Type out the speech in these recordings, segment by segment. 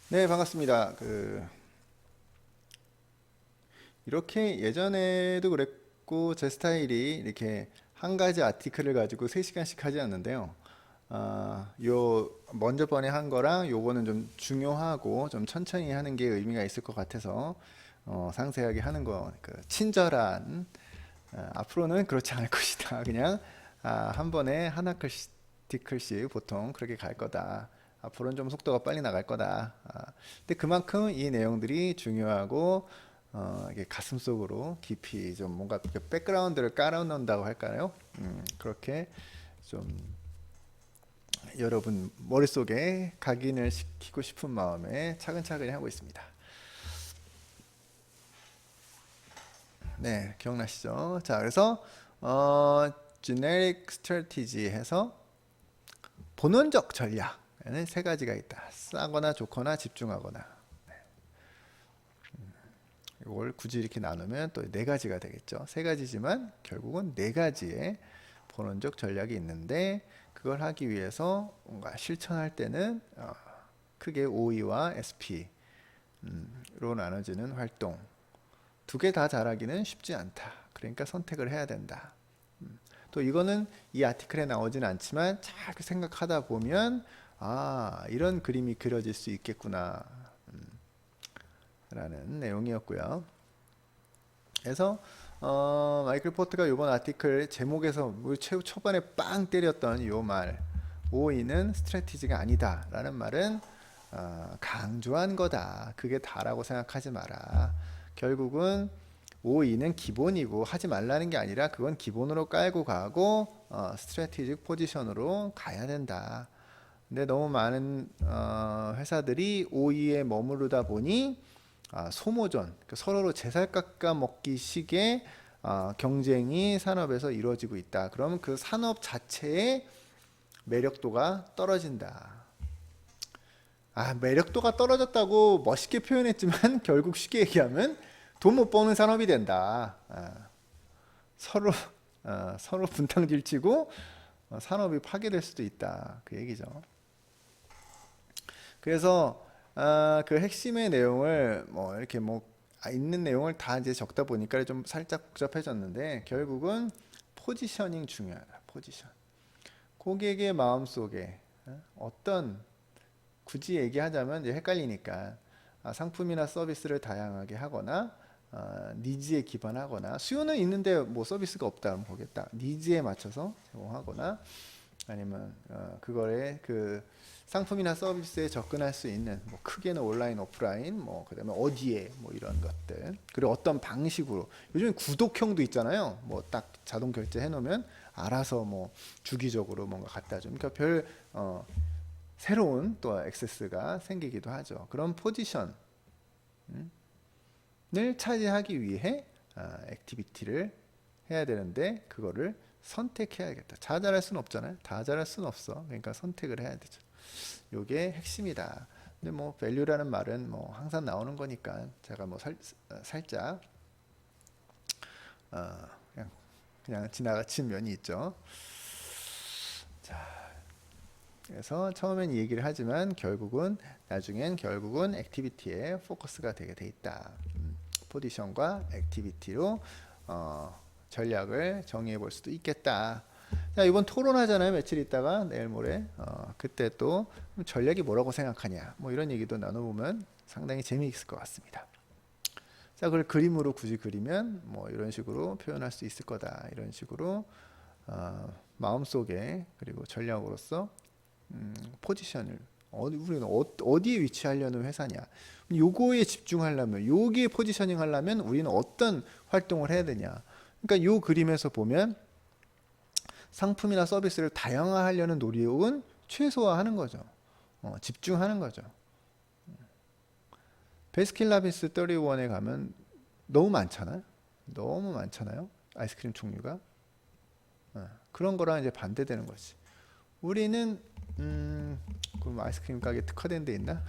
네, 반갑습니다. 이렇게 예전에도 그랬고, 제 스타일이 이렇게 한 가지 아티클을 가지고 3시간씩 하지 않는데요. 먼저 번에 한 거랑 요거는 좀 중요하고, 좀 천천히 하는 게 의미가 있을 것 같아서, 상세하게 하는 거, 친절한, 앞으로는 그렇지 않을 것이다. 그냥, 한 번에 한 아티클씩 보통 그렇게 갈 거다. 앞으로는 좀 속도가 빨리 나갈 거다. 근데 그만큼 이 내용들이 중요하고 이게 가슴속으로 깊이 좀 뭔가 그 백그라운드를 깔아놓는다고 할까요? 그렇게 좀 여러분 머릿속에 각인을 시키고 싶은 마음에 차근차근히 하고 있습니다. 네, 기억나시죠? 자, 그래서 generic strategy 해서 본원적 전략에는 세 가지가 있다. 싸거나 좋거나 집중하거나. 이걸 굳이 이렇게 나누면 또 네 가지가 되겠죠. 세 가지지만 결국은 네 가지의 본원적 전략이 있는데 그걸 하기 위해서 뭔가 실천할 때는 크게 OE와 SP로 나눠지는 활동 두 개 다 잘하기는 쉽지 않다. 그러니까 선택을 해야 된다. 또 이거는 이 아티클에 나오진 않지만 잘 생각하다 보면 이런 그림이 그려질 수 있겠구나 라는 내용이었고요. 그래서 마이클 포트가 이번 아티클 제목에서 초반에 빵 때렸던 이 말, 오이는 스트래티지가 아니다 라는 말은 강조한 거다. 그게 다라고 생각하지 마라. 결국은 오이는 기본이고 하지 말라는 게 아니라 그건 기본으로 깔고 가고 스트래티직 포지션으로 가야 된다. 근데 너무 많은 회사들이 오이에 머무르다 보니 소모전, 그러니까 서로로 제살 깎아 먹기 식의 경쟁이 산업에서 이루어지고 있다. 그러면 그 산업 자체의 매력도가 떨어진다. 매력도가 떨어졌다고 멋있게 표현했지만 결국 쉽게 얘기하면 돈 못 버는 산업이 된다. 서로 서로 분탕질치고 산업이 파괴될 수도 있다. 그 얘기죠. 그래서 그 핵심의 내용을 뭐 이렇게 뭐 있는 내용을 다 이제 적다 보니까 좀 살짝 복잡해졌는데 결국은 포지셔닝 중요하다. 포지션. 고객의 마음속에 어떤 굳이 얘기하자면 이제 헷갈리니까 상품이나 서비스를 다양하게 하거나 니즈에 기반하거나 수요는 있는데 뭐 서비스가 없다 그러면 거기다 니즈에 맞춰서 제공하거나 아니면 그거에 그 상품이나 서비스에 접근할 수 있는 뭐 크게는 온라인, 오프라인, 뭐 그다음에 어디에 뭐 이런 것들 그리고 어떤 방식으로 요즘에 구독형도 있잖아요. 뭐 딱 자동 결제해 놓으면 알아서 뭐 주기적으로 뭔가 갖다 줘. 그러니까 별 새로운 또 액세스가 생기기도 하죠. 그런 포지션을 차지하기 위해 액티비티를 해야 되는데 그거를 선택해야겠다. 다 잘할 수는 없잖아요. 다 잘할 수는 없어. 그러니까 선택을 해야 되죠. 요게 핵심이다. 근데 뭐 밸류라는 말은 뭐 항상 나오는 거니까 제가 뭐 살짝 그냥 지나친 면이 있죠. 그래서 처음엔 이 얘기를 하지만 나중엔 결국은 액티비티에 포커스가 되게 돼 있다. 포지션과 액티비티로 전략을 정의해 볼 수도 있겠다. 자, 이번 토론하잖아요. 며칠 있다가 내일 모레. 그때 또 전략이 뭐라고 생각하냐. 뭐 이런 얘기도 나눠보면 상당히 재미있을 것 같습니다. 자, 그걸 그림으로 굳이 그리면 뭐 이런 식으로 표현할 수 있을 거다. 이런 식으로 마음속에 그리고 전략으로서 포지션을 우리는 어디에 위치하려는 회사냐. 요거에 집중하려면 여기에 포지셔닝 하려면 우리는 어떤 활동을 해야 되냐. 그러니까 요 그림에서 보면 상품이나 서비스를 다양화하려는 노력은 최소화하는 거죠. 집중하는 거죠. 베스킨라빈스 31에 가면 너무 많잖아요. 너무 많잖아요. 아이스크림 종류가. 그런 거랑 이제 반대되는 거지. 우리는 그럼 아이스크림 가게 특화된 데 있나?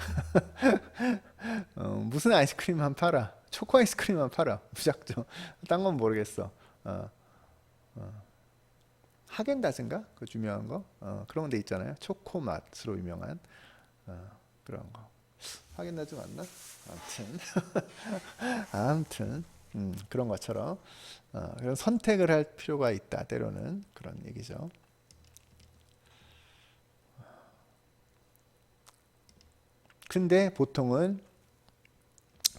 무슨 아이스크림만 팔아. 초코 아이스크림만 팔아. 무작정. 딴 건 모르겠어. 어, 하겐다즈인가? 그 유명한 거? 그런 데 있잖아요. 초코 맛으로 유명한 그런 거. 확인하지 않나? 아무튼 그런 것처럼 그런 선택을 할 필요가 있다. 때로는 그런 얘기죠. 근데 보통은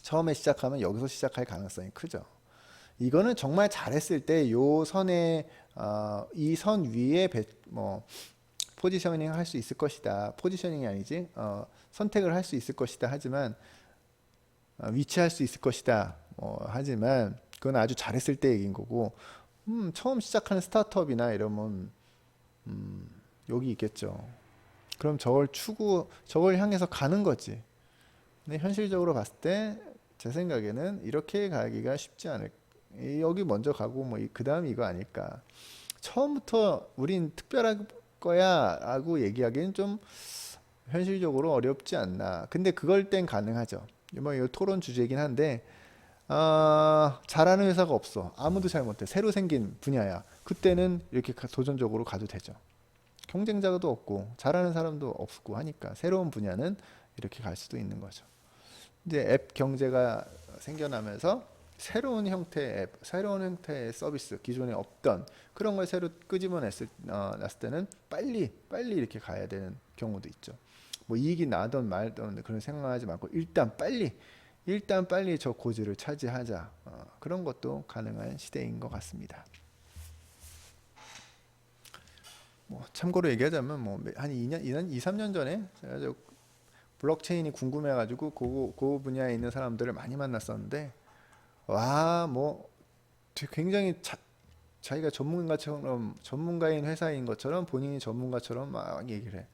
처음에 시작하면 여기서 시작할 가능성이 크죠. 이거는 정말 잘했을 때 요 선에 이 선 위에 뭐 포지셔닝 할 수 있을 것이다. 포지셔닝이 아니지. 선택을 할 수 있을 것이다. 하지만 위치할 수 있을 것이다. 하지만 그건 아주 잘했을 때 얘기인 거고 처음 시작하는 스타트업이나 이러면 여기 있겠죠. 그럼 저걸 향해서 가는 거지. 근데 현실적으로 봤을 때 제 생각에는 이렇게 가기가 쉽지 않을. 여기 먼저 가고 뭐 그 다음 이거 아닐까. 처음부터 우린 특별할 거야 라고 얘기하기는 좀 현실적으로 어렵지 않나. 근데 그걸 땐 가능하죠. 뭐 이 토론 주제이긴 한데 잘하는 회사가 없어. 아무도 잘 못해. 새로 생긴 분야야. 그때는 이렇게 도전적으로 가도 되죠. 경쟁자도 없고 잘하는 사람도 없고 하니까 새로운 분야는 이렇게 갈 수도 있는 거죠. 이제 앱 경제가 생겨나면서 새로운 형태의 앱, 새로운 형태의 서비스, 기존에 없던 그런 걸 새로 끄집어냈을 때는 빨리 이렇게 가야 되는 경우도 있죠. 뭐 이익이 나든 말든 그런 생각하지 말고 일단 빨리 저 고지를 차지하자. 그런 것도 가능한 시대인 것 같습니다. 뭐 참고로 얘기하자면 뭐 한 2, 3년 전에 제가 블록체인이 궁금해가지고 그 분야에 있는 사람들을 많이 만났었는데 와 뭐 굉장히 자기가 전문가인 회사인 것처럼 본인이 전문가처럼 막 얘기를 해.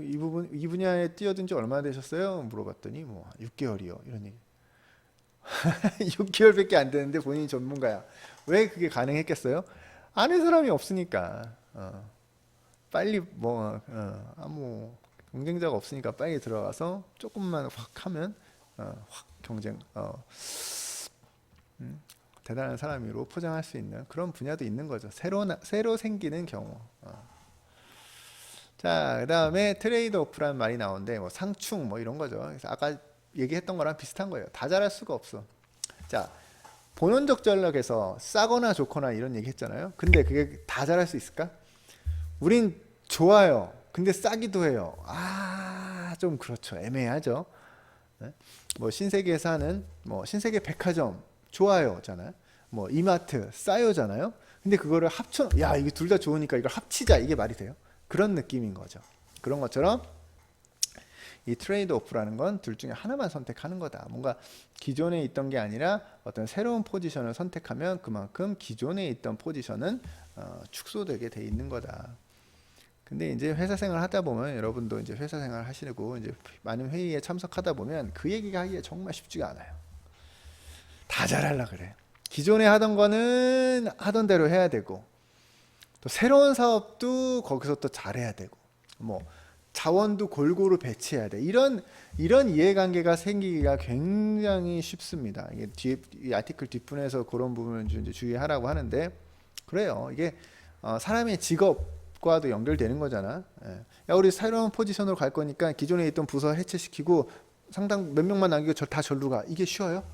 이 분야에 뛰어든 지 얼마나 되셨어요? 물어봤더니 뭐 6개월이요 이런 얘기. 6개월밖에 안 되는데 본인이 전문가야. 왜 그게 가능했겠어요? 아는 사람이 없으니까. 빨리 아무 경쟁자가 없으니까 빨리 들어가서 조금만 확 하면 확 대단한 사람으로 포장할 수 있는 그런 분야도 있는 거죠. 새로 생기는 경우. 자, 그다음에 트레이드 오프라는 말이 나오는데 뭐 상충 뭐 이런 거죠. 그래서 아까 얘기했던 거랑 비슷한 거예요. 다 잘할 수가 없어. 자, 본원적 전략에서 싸거나 좋거나 이런 얘기 했잖아요. 근데 그게 다 잘할 수 있을까? 우린 좋아요. 근데 싸기도 해요. 좀 그렇죠. 애매하죠. 네? 뭐 신세계에서 하는 뭐 신세계 백화점 좋아요잖아요. 뭐 이마트 싸요잖아요. 근데 그거를 야, 이게 둘 다 좋으니까 이걸 합치자. 이게 말이 돼요? 그런 느낌인 거죠. 그런 것처럼 이 트레이드 오프라는 건 둘 중에 하나만 선택하는 거다. 뭔가 기존에 있던 게 아니라 어떤 새로운 포지션을 선택하면 그만큼 기존에 있던 포지션은 축소되게 돼 있는 거다. 근데 이제 회사 생활 하다 보면 여러분도 이제 회사 생활 하시고 이제 많은 회의에 참석하다 보면 그 얘기가 하기가 정말 쉽지가 않아요. 다 잘하려 그래. 기존에 하던 거는 하던 대로 해야 되고 또 새로운 사업도 거기서 또 잘해야 되고 뭐 자원도 골고루 배치해야 돼. 이런 이해관계가 생기기가 굉장히 쉽습니다. 이게 이 아티클 뒷분에서 그런 부분을 이제 주의하라고 하는데 그래요. 이게 사람의 직업과도 연결되는 거잖아. 예. 야, 우리 새로운 포지션으로 갈 거니까 기존에 있던 부서 해체시키고 상당 몇 명만 남기고 다 절로 가. 이게 쉬워요?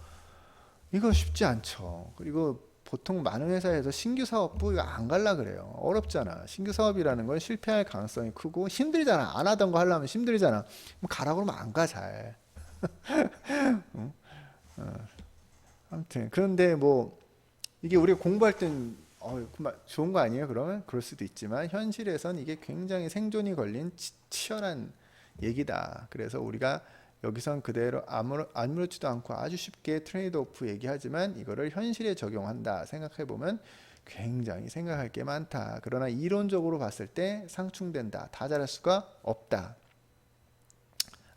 이거 쉽지 않죠. 그리고 보통 많은 회사에서 신규 사업부 이거 안 갈라 그래요. 어렵잖아. 신규 사업이라는 건 실패할 가능성이 크고 힘들잖아. 안 하던 거 하려면 힘들잖아. 그럼 가라 그러면 안 가 잘. 응? 아무튼 그런데 뭐 이게 우리가 공부할 땐 좋은 거 아니에요? 그러면 그럴 수도 있지만 현실에선 이게 굉장히 생존이 걸린 치열한 얘기다. 그래서 우리가 여기선 그대로 아무렇지도 않고 아주 쉽게 트레이드 오프 얘기하지만 이거를 현실에 적용한다 생각해 보면 굉장히 생각할 게 많다. 그러나 이론적으로 봤을 때 상충된다. 다 잘할 수가 없다.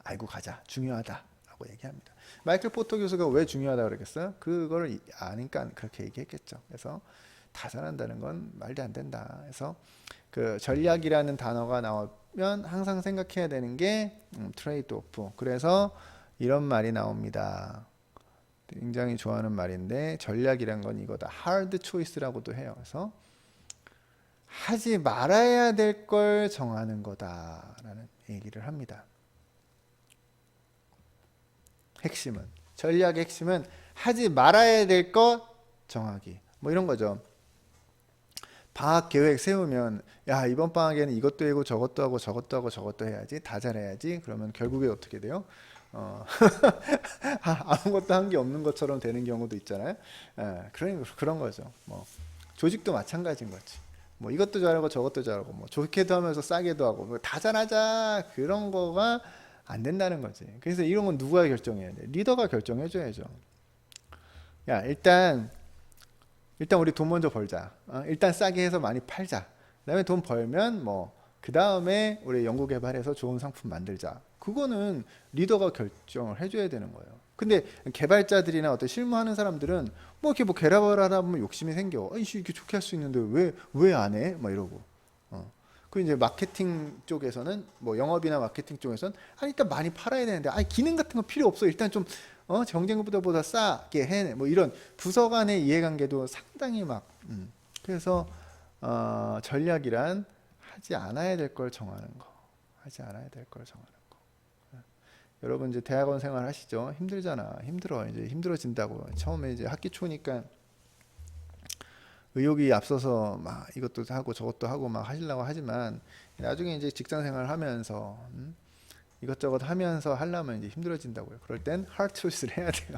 알고 가자. 중요하다라고 얘기합니다. 마이클 포터 교수가 왜 중요하다고 그랬겠어요? 그걸 아니까 그렇게 얘기했겠죠. 그래서 다 잘한다는 건 말도 안 된다. 그래서 그 전략이라는 단어가 나오면 항상 생각해야 되는 게 트레이드 오프. 그래서 이런 말이 나옵니다. 굉장히 좋아하는 말인데 전략이란 건 이거다. 하드 초이스라고도 해요. 그래서 하지 말아야 될 걸 정하는 거다라는 얘기를 합니다. 핵심은. 전략의 핵심은 하지 말아야 될 것 정하기. 뭐 이런 거죠. 방학 계획 세우면 야 이번 방학에는 이것도 하고 저것도 하고 저것도 하고 저것도 해야지 다 잘해야지. 그러면 결국에 어떻게 돼요? 아무것도 한 게 없는 것처럼 되는 경우도 있잖아요. 그런 거죠. 뭐 조직도 마찬가지인 거지. 뭐 이것도 잘하고 저것도 잘하고 뭐 좋게도 하면서 싸게도 하고 뭐 다 잘하자 그런 거가 안 된다는 거지. 그래서 이런 건 누가 결정해야 돼? 리더가 결정해 줘야죠. 야 일단 우리 돈 먼저 벌자. 일단 싸게 해서 많이 팔자. 그다음에 돈 벌면 뭐 그 다음에 우리 연구 개발해서 좋은 상품 만들자. 그거는 리더가 결정을 해줘야 되는 거예요. 근데 개발자들이나 어떤 실무하는 사람들은 뭐 이렇게 뭐 개발하다 보면 욕심이 생겨. 아이씨 이렇게 좋게 할 수 있는데 왜 안 해? 막 이러고. 그 이제 마케팅 쪽에서는 뭐 영업이나 마케팅 쪽에서는 일단 많이 팔아야 되는데 기능 같은 거 필요 없어. 일단 좀 경쟁보다 싸게 해. 뭐 이런 부서 간의 이해관계도 상당히 막 그래서 전략이란 하지 않아야 될 걸 정하는 거. 하지 않아야 될 걸 정하는 거. 여러분 이제 대학원 생활 하시죠? 힘들잖아. 힘들어. 이제 힘들어진다고. 처음에 이제 학기 초니까 의욕이 앞서서 막 이것도 하고 저것도 하고 막 하시려고 하지만 나중에 이제 직장 생활 하면서 이것저것 하면서 하려면 이제 힘들어진다고요. 그럴 땐 hard choice를 해야 돼요.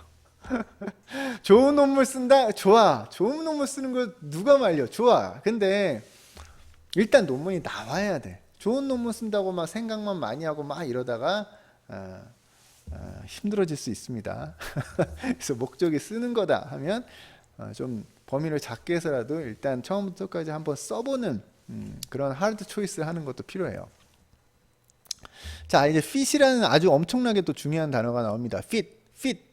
좋은 논문 쓴다? 좋아. 좋은 논문 쓰는 거 누가 말려? 좋아. 근데 일단 논문이 나와야 돼. 좋은 논문 쓴다고 막 생각만 많이 하고 막 이러다가 힘들어질 수 있습니다. 그래서 목적이 쓰는 거다 하면 좀 범위를 작게 해서라도 일단 처음부터까지 한번 써보는 그런 하드 초이스를 하는 것도 필요해요. 자, 이제 fit이라는 아주 엄청나게 또 중요한 단어가 나옵니다. fit.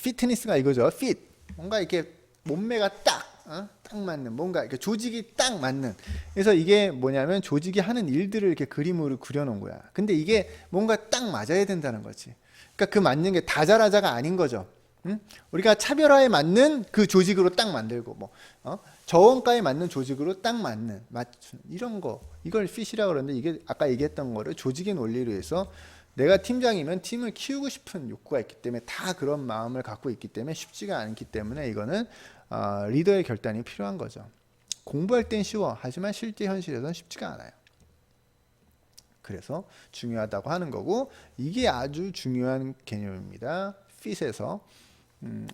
피트니스가 이거죠. fit. 뭔가 이렇게 몸매가 딱 맞는, 뭔가 이렇게 조직이 딱 맞는. 그래서 이게 뭐냐면 조직이 하는 일들을 이렇게 그림으로 그려놓은 거야. 근데 이게 뭔가 딱 맞아야 된다는 거지. 그러니까 그 맞는 게 다 잘하자가 아닌 거죠. 우리가 차별화에 맞는 그 조직으로 딱 만들고 저원가에 맞는 조직으로 딱 맞춘 이런 거, 이걸 fit이라고 그러는데 이게 아까 얘기했던 거를 조직의 논리로 해서 내가 팀장이면 팀을 키우고 싶은 욕구가 있기 때문에 다 그런 마음을 갖고 있기 때문에 쉽지가 않기 때문에 이거는 리더의 결단이 필요한 거죠. 공부할 땐 쉬워. 하지만 실제 현실에서는 쉽지가 않아요. 그래서 중요하다고 하는 거고, 이게 아주 중요한 개념입니다. fit에서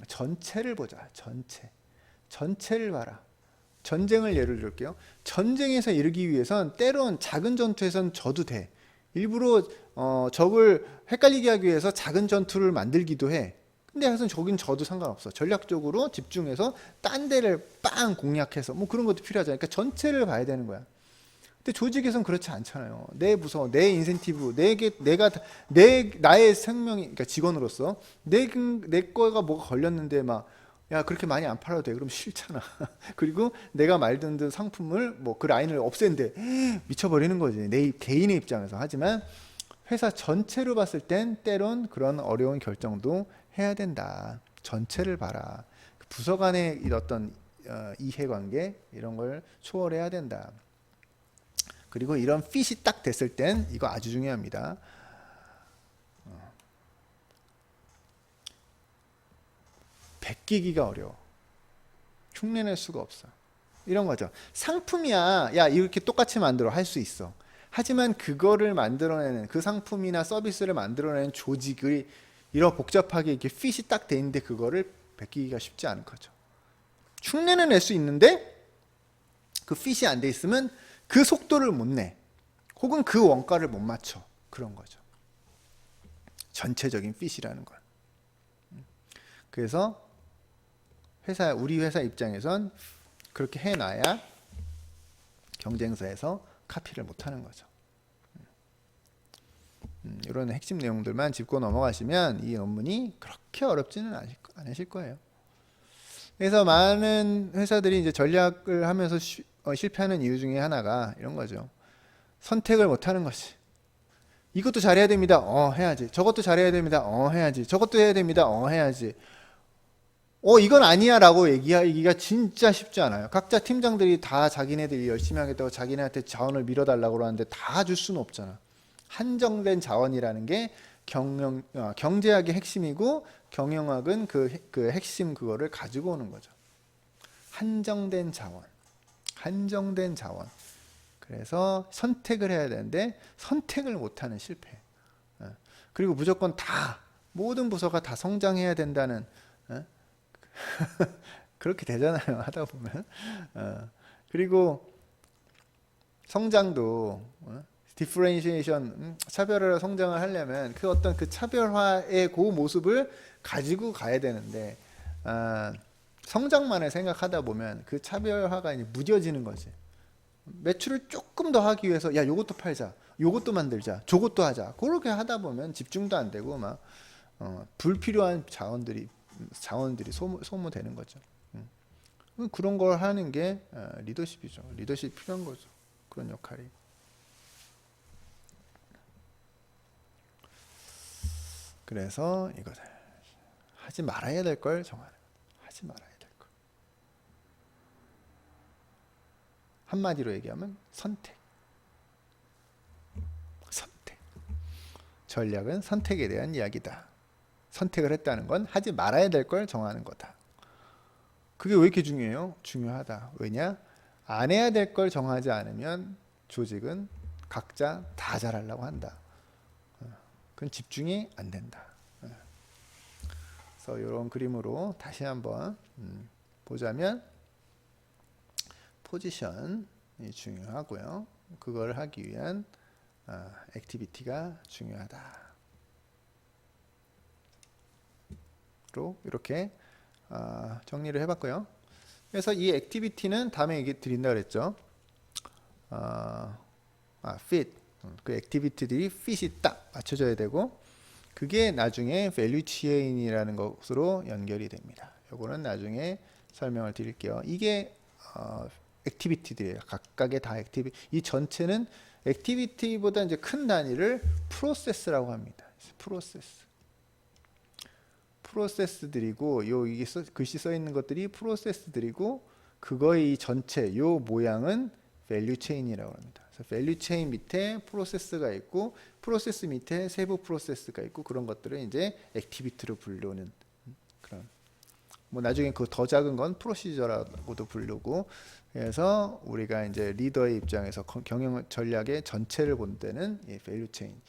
전체를 보자. 전체를 봐라. 전쟁을 예를 들게요. 전쟁에서 이르기 위해선 때론 작은 전투에선 져도 돼. 일부러 적을 헷갈리게 하기 위해서 작은 전투를 만들기도 해. 근데 항상 저긴 져도 상관없어. 전략적으로 집중해서 딴 데를 빵 공략해서 뭐 그런 것도 필요하잖아요. 그러니까 전체를 봐야 되는 거야. 근데 조직에선 그렇지 않잖아요. 내 부서, 내 인센티브, 나의 생명이, 그러니까 직원으로서 내 거가 뭐가 걸렸는데 야 그렇게 많이 안 팔아도 돼. 그럼 싫잖아. 그리고 내가 말든 상품을 뭐 그 라인을 없앤데 미쳐버리는 거지. 내 개인의 입장에서. 하지만 회사 전체로 봤을 땐 때론 그런 어려운 결정도 해야 된다. 전체를 봐라. 부서 간의 어떤 이해관계 이런 걸 초월해야 된다. 그리고 이런 fit이 딱 됐을 땐 이거 아주 중요합니다. 베끼기가 어려워. 흉내낼 수가 없어. 이런 거죠. 상품이야. 야 이렇게 똑같이 만들어 할 수 있어. 하지만 그거를 만들어내는 그 상품이나 서비스를 만들어내는 조직이 이런 복잡하게 이렇게 fit이 딱 돼 있는데 그거를 베끼기가 쉽지 않은 거죠. 흉내는 낼 수 있는데 그 fit이 안 돼 있으면 그 속도를 못 내. 혹은 그 원가를 못 맞춰. 그런 거죠. 전체적인 fit이라는 건. 그래서 우리 회사 입장에선 그렇게 해놔야 경쟁사에서 카피를 못하는 거죠. 이런 핵심 내용들만 짚고 넘어가시면 이 논문이 그렇게 어렵지는 않으실 거예요. 그래서 많은 회사들이 이제 전략을 하면서 실패하는 이유 중에 하나가 이런 거죠. 선택을 못하는 것이. 이것도 잘해야 됩니다. 해야지. 저것도 잘해야 됩니다. 해야지. 저것도 해야 됩니다. 해야지. 이건 아니야 라고 얘기하기가 진짜 쉽지 않아요. 각자 팀장들이 다 자기네들이 열심히 하겠다고 자기네한테 자원을 밀어달라고 하는데 다 줄 수는 없잖아. 한정된 자원이라는 게 경제학의 핵심이고 경영학은 그 핵심 그거를 가지고 오는 거죠. 한정된 자원. 한정된 자원. 그래서 선택을 해야 되는데 선택을 못하는 실패. 그리고 무조건 다 모든 부서가 다 성장해야 된다는 그렇게 되잖아요. 하다 보면. 그리고 성장도 디퍼렌시에이션 차별화 성장을 하려면 그 어떤 그 차별화의 그 모습을 가지고 가야 되는데 성장만을 생각하다 보면 그 차별화가 이제 무뎌지는 거지. 매출을 조금 더 하기 위해서 야 요것도 팔자, 요것도 만들자, 저것도 하자. 그렇게 하다 보면 집중도 안 되고 막 불필요한 자원들이 소모되는 거죠. 그런 걸 하는 게 리더십이죠. 리더십 필요한 거죠. 그런 역할이. 그래서 이거를 하지 말아야 될 걸 정하는 거예요. 하지 말아야 될 걸. 한마디로 얘기하면 선택. 선택. 전략은 선택에 대한 이야기다. 선택을 했다는 건 하지 말아야 될 걸 정하는 거다. 그게 왜 이렇게 중요해요? 중요하다. 왜냐? 안 해야 될 걸 정하지 않으면 조직은 각자 다 잘하려고 한다. 그건 집중이 안 된다. 그래서 이런 그림으로 다시 한번 보자면 포지션이 중요하고요. 그걸 하기 위한 액티비티가 중요하다. 로 이렇게 정리를 해봤고요. 그래서 이 액티비티는 다음에 얘기 드린다 그랬죠. fit. 그 액티비티들이 fit이 딱 맞춰져야 되고 그게 나중에 value chain이라는 것으로 연결이 됩니다. 요거는 나중에 설명을 드릴게요. 이게 액티비티들이에요. 각각의 다 액티비티. 이 전체는 액티비티보다 이제 큰 단위를 프로세스라고 합니다. 프로세스들이고 이게 글씨 써 있는 것들이 프로세스들이고 그거의 전체 요 모양은 밸류 체인이라고 합니다. 그래서 밸류 체인 밑에 프로세스가 있고 프로세스 밑에 세부 프로세스가 있고 그런 것들을 이제 액티비티로 부르는 그런 뭐 나중에 그 더 작은 건 프로시저라고도 부르고 그래서 우리가 이제 리더의 입장에서 경영 전략의 전체를 본 때는 이 밸류 체인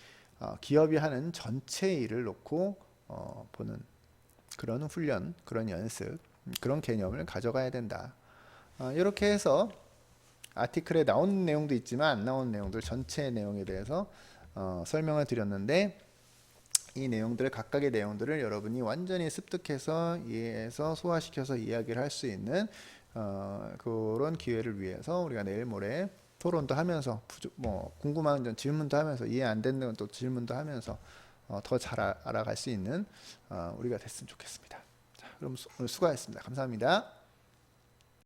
기업이 하는 전체 일을 놓고 보는 그런 훈련, 그런 연습, 그런 개념을 가져가야 된다. 이렇게 해서 아티클에 나온 내용도 있지만 안 나온 내용들 전체 내용에 대해서 설명을 드렸는데 이 내용들을 각각의 내용들을 여러분이 완전히 습득해서 이해해서 소화시켜서 이야기를 할 수 있는 그런 기회를 위해서 우리가 내일 모레 토론도 하면서 뭐 궁금한 점 질문도 하면서 이해 안 되는 건 또 질문도 하면서 더 잘 알아갈 수 있는 우리가 됐으면 좋겠습니다. 자, 그럼 오늘 수고하셨습니다. 감사합니다.